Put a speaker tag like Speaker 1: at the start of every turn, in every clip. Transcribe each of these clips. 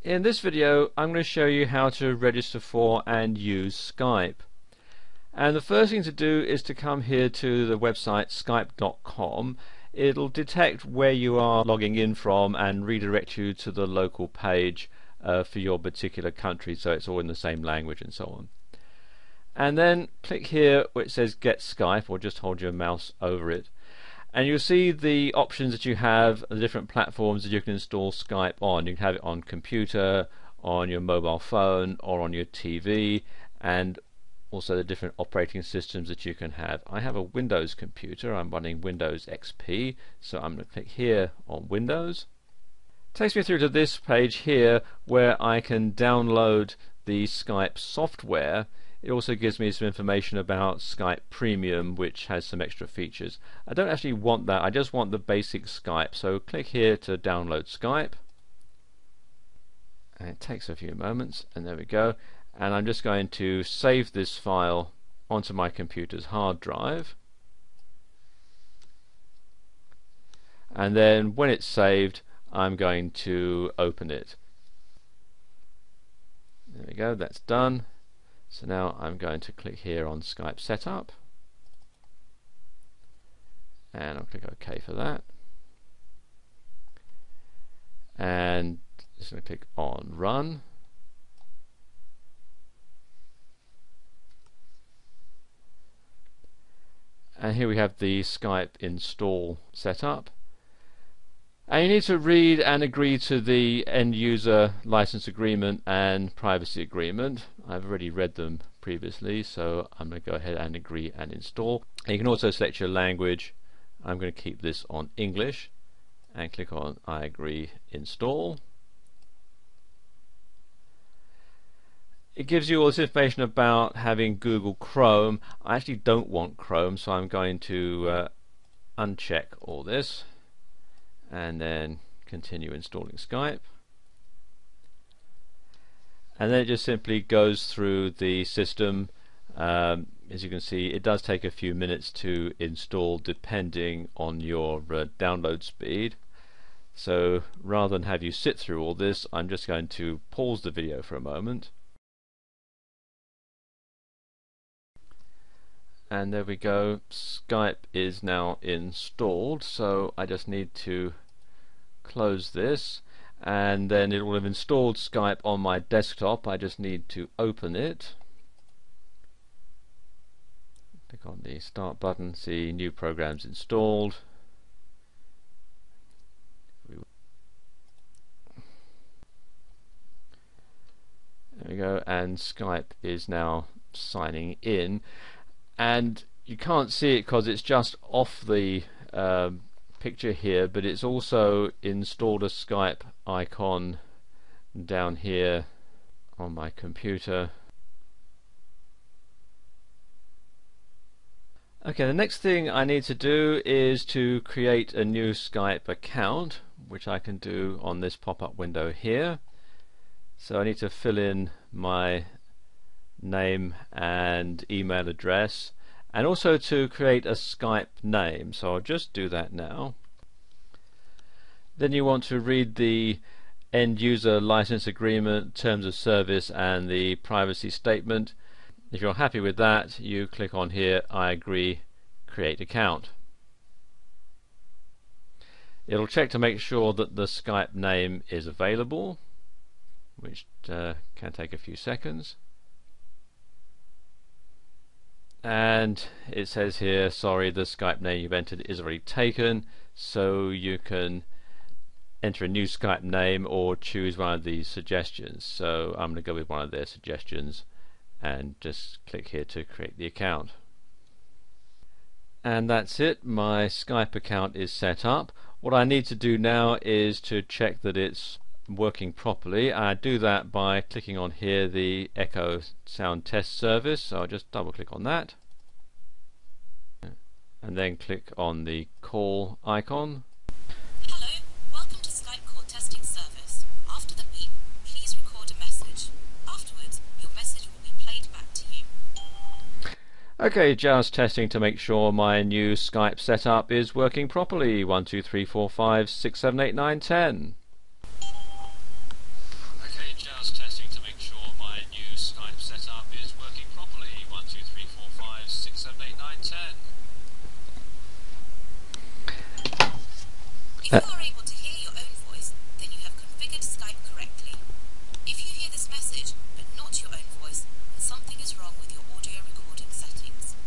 Speaker 1: In this video I'm going to show you how to register for and use Skype. And the first thing to do is to come here to the website skype.com. It'll detect where you are logging in from and redirect you to the local page for your particular country, so it's all in the same language and so on. And then click here where it says Get Skype, or just hold your mouse over it. And you'll see the options that you have, the different platforms that you can install Skype on. You can have it on computer, on your mobile phone, or on your TV, and also the different operating systems that you can have. I have a Windows computer. I'm running Windows XP, so I'm going to click here on Windows. It takes me through to this page here where I can download the Skype software. It also gives me some information about Skype Premium, which has some extra features. I don't actually want that, I just want the basic Skype, so click here to download Skype. And it takes a few moments, and there we go. And I'm just going to save this file onto my computer's hard drive. And then when it's saved, I'm going to open it. There we go, that's done. So now I'm going to click here on Skype Setup, and I'll click OK for that, and just going to click on Run. And here we have the Skype install setup. And you need to read and agree to the end user license agreement and privacy agreement. I've already read them previously, so I'm going to go ahead and agree and install. And you can also select your language. I'm going to keep this on English and click on I agree, install. It gives you all this information about having Google Chrome. I actually don't want Chrome, so I'm going to uncheck all this and then continue installing Skype. And then it just simply goes through the system. As you can see, it does take a few minutes to install depending on your download speed. So rather than have you sit through all this, I'm just going to pause the video for a moment. And there we go, Skype is now installed, so I just need to close this, and then it will have installed Skype on my desktop. I just need to open it. Click on the start button, see new programs installed. There we go, and Skype is now signing in. And you can't see it because it's just off the picture here, but it's also installed a Skype icon down here on my computer. Okay, the next thing I need to do is to create a new Skype account, which I can do on this pop-up window here. So I need to fill in my name and email address, and also to create a Skype name, so I'll just do that now. Then you want to read the end user license agreement, terms of service, and the privacy statement. If you're happy with that, you click on here I agree, create account. It'll check to make sure that the Skype name is available, which can take a few seconds. And it says here, sorry, the Skype name you've entered is already taken, so you can enter a new Skype name or choose one of these suggestions. So I'm going to go with one of their suggestions and just click here to create the account. And that's it, my Skype account is set up. What I need to do now is to check that it's working properly. I do that by clicking on here the Echo Sound Test Service, so I'll just double click on that and then click on the call icon.
Speaker 2: Hello, welcome to Skype Call Testing Service. After the beep, please record a message. Afterwards, your message will be played back to you.
Speaker 1: Okay, just testing to make sure my new Skype setup is working properly. 1 2 3 4 5 6 7 8 9 10.
Speaker 2: If you are able to hear your own voice, then you have configured Skype correctly. If you hear this message, but not your own voice, then something is wrong with your audio recording settings.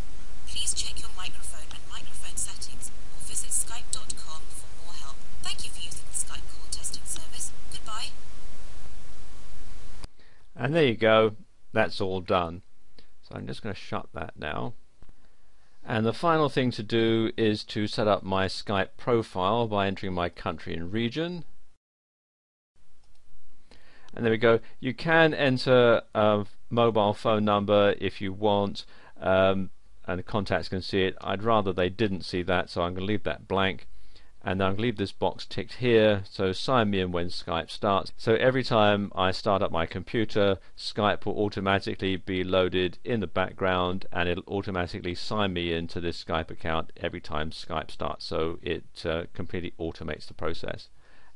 Speaker 2: Please check your microphone and microphone settings, or visit Skype.com for more help. Thank you for using the Skype call testing service. Goodbye.
Speaker 1: And there you go, that's all done. So I'm just going to shut that now. And the final thing to do is to set up my Skype profile by entering my country and region. And there we go. You can enter a mobile phone number if you want, and the contacts can see it. I'd rather they didn't see that, so I'm going to leave that blank. And I'm going to leave this box ticked here, so sign me in when Skype starts. So every time I start up my computer, Skype will automatically be loaded in the background, and it'll automatically sign me into this Skype account every time Skype starts. So it completely automates the process.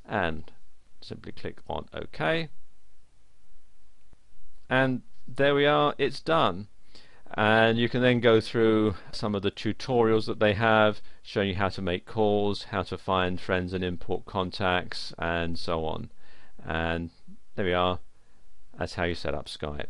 Speaker 1: And simply click on OK. And there we are, it's done. And you can then go through some of the tutorials that they have showing you how to make calls, how to find friends and import contacts, and so on. And there we are, that's how you set up Skype.